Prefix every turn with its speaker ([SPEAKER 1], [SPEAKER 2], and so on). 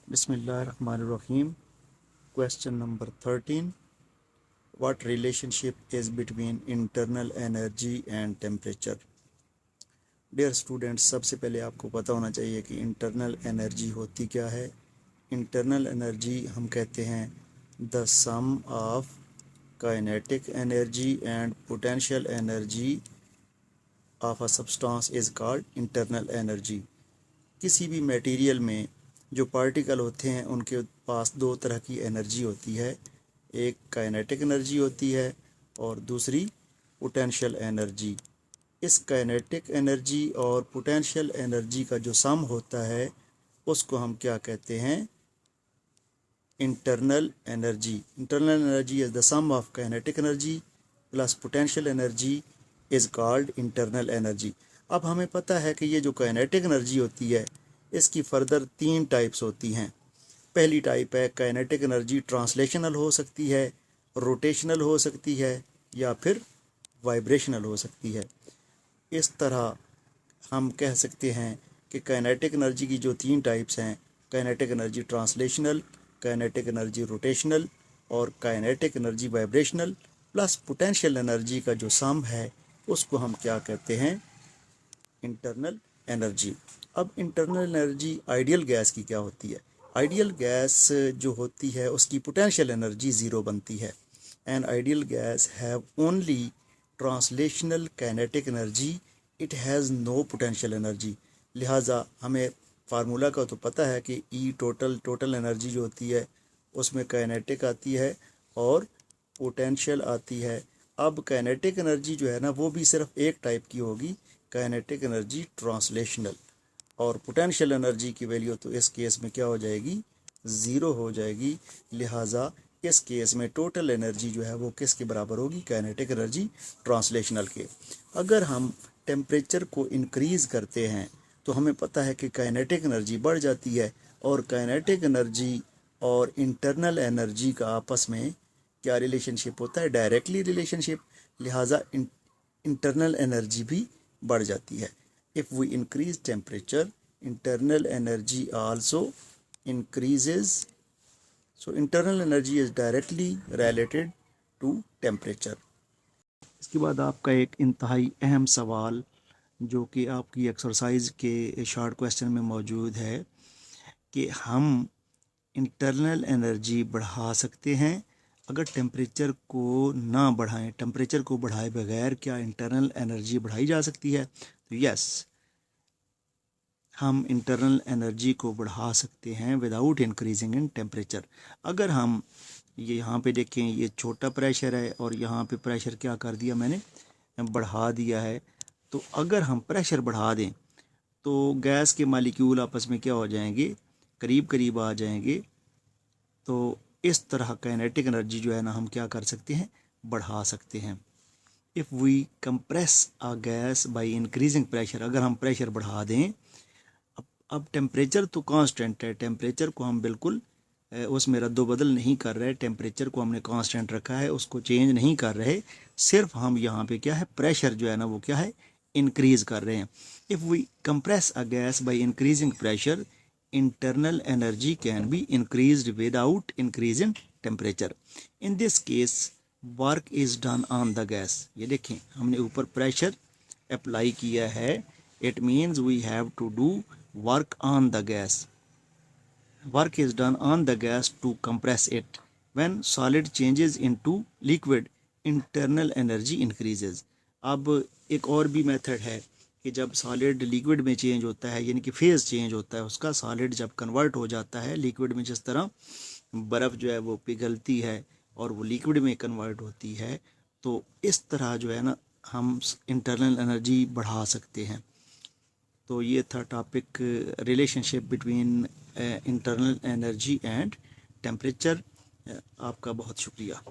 [SPEAKER 1] Bismillahirrahmanirrahim. Question number 13. What relationship is between internal energy and temperature? Dear students, सबसे पहले आपको पता होना चाहिए कि इंटरनल एनर्जी होती क्या है. इंटरनल एनर्जी हम कहते हैं the sum of kinetic energy and potential energy of a substance is called internal energy. किसी भी मटेरियल में जो पार्टिकल होते हैं उनके पास दो तरह की एनर्जी होती है. एक काइनेटिक एनर्जी होती है और दूसरी पोटेंशियल एनर्जी. इस काइनेटिक एनर्जी और पोटेंशियल एनर्जी का जो सम होता है उसको हम क्या कहते हैं? Internal energy. Internal energy is the sum of kinetic energy plus potential energy is called internal energy. अब हमें पता है कि ये जो काइनेटिक एनर्जी होती है इसकी फर्दर 3 टाइप्स होती हैं. पहली टाइप है काइनेटिक एनर्जी ट्रांसलेशनल हो सकती है, रोटेशनल हो सकती है या फिर वाइब्रेशनल हो सकती है. इस तरह हम कह सकते हैं कि काइनेटिक एनर्जी की जो 3 टाइप्स हैं, kinetic energy translational, kinetic energy rotational और kinetic energy vibrational plus potential energy का जो सम है उसको हम क्या कहते हैं? Internal energy. अब इंटरनल एनर्जी आइडियल गैस की क्या होती है? आइडियल गैस जो होती है उसकी पोटेंशियल एनर्जी ज़ीरो बनती है. And ideal gas have only translational kinetic energy, it has no potential energy. लिहाजा हमें फार्मूला का तो पता है कि ई टोटल एनर्जी जो होती है उसमें काइनेटिक आती है और पोटेंशियल आती है. अब काइनेटिक एनर्जी जो है ना वो भी सिर्फ एक टाइप की होगी, काइनेटिक एनर्जी ट्रांसलेशनल. और पोटेंशियल एनर्जी की वैल्यू तो इस केस में क्या हो जाएगी? ज़ीरो हो जाएगी. लिहाजा इस केस में टोटल एनर्जी जो है वो किसके बराबर होगी? काइनेटिक एनर्जी ट्रांसलेशनल के. अगर हम टेम्परेचर को इंक्रीज़ करते हैं तो हमें पता है कि काइनेटिक एनर्जी बढ़ जाती है और काइनेटिक एनर्जी और इंटरनल एनर्जी का आपस में क्या रिलेशनशिप होता है? Directly relationship. लिहाजा इंटरनल एनर्जी भी बढ़ जाती है. If we increase temperature, internal energy also increases. So internal energy is directly related to temperature. इसके बाद आपका एक इंतहाई अहम सवाल जो कि आपकी एक्सरसाइज के शॉर्ट क्वेश्चन में मौजूद है कि हम इंटरनल एनर्जी बढ़ा सकते हैं अगर टेम्परेचर को ना बढ़ाएं. टेम्परेचर को बढ़ाए बगैर क्या इंटरनल एनर्जी बढ़ाई जा सकती है? तो यस, हम इंटरनल एनर्जी को बढ़ा सकते हैं विदाउट इंक्रीजिंग इन टेम्परेचर. अगर हम ये यहाँ पे देखें, ये छोटा प्रेशर है और यहाँ पे प्रेशर क्या कर दिया मैंने? बढ़ा दिया है. तो अगर हम प्रेशर बढ़ा दें तो गैस के मालिक्यूल आपस में क्या हो जाएंगे? करीब करीब आ जाएंगे. तो इस तरह काइनेटिक एनर्जी जो है ना हम क्या कर सकते हैं? बढ़ा सकते हैं. If we compress a gas by increasing pressure, अगर हम प्रेशर बढ़ा दें, अब टेम्परेचर तो कांस्टेंट है, टेम्परेचर को हम बिल्कुल उसमें रद्दोबदल नहीं कर रहे. टेम्परेचर को हमने कांस्टेंट रखा है, उसको चेंज नहीं कर रहे. सिर्फ हम यहाँ पे क्या है? प्रेशर जो है ना वो क्या है? इंक्रीज कर रहे हैं. If we compress a gas by increasing pressure, internal energy can be increased without increase in temperature. In this case work is done on the gas. ये देखें, हमने ऊपर प्रेशर अप्लाई किया है. It means we have to do work on the gas. Work is done on the gas to compress it. When solid changes into liquid, internal energy increases. अब एक और भी मेथड है कि जब सॉलिड लिक्विड में चेंज होता है, यानी कि फेज चेंज होता है उसका, सॉलिड जब कन्वर्ट हो जाता है लिक्विड में, जिस तरह बर्फ़ जो है वो पिघलती है और वो लिक्विड में कन्वर्ट होती है, तो इस तरह जो है ना हम इंटरनल एनर्जी बढ़ा सकते हैं. तो ये था topic, relationship between internal energy and temperature. आपका बहुत शुक्रिया.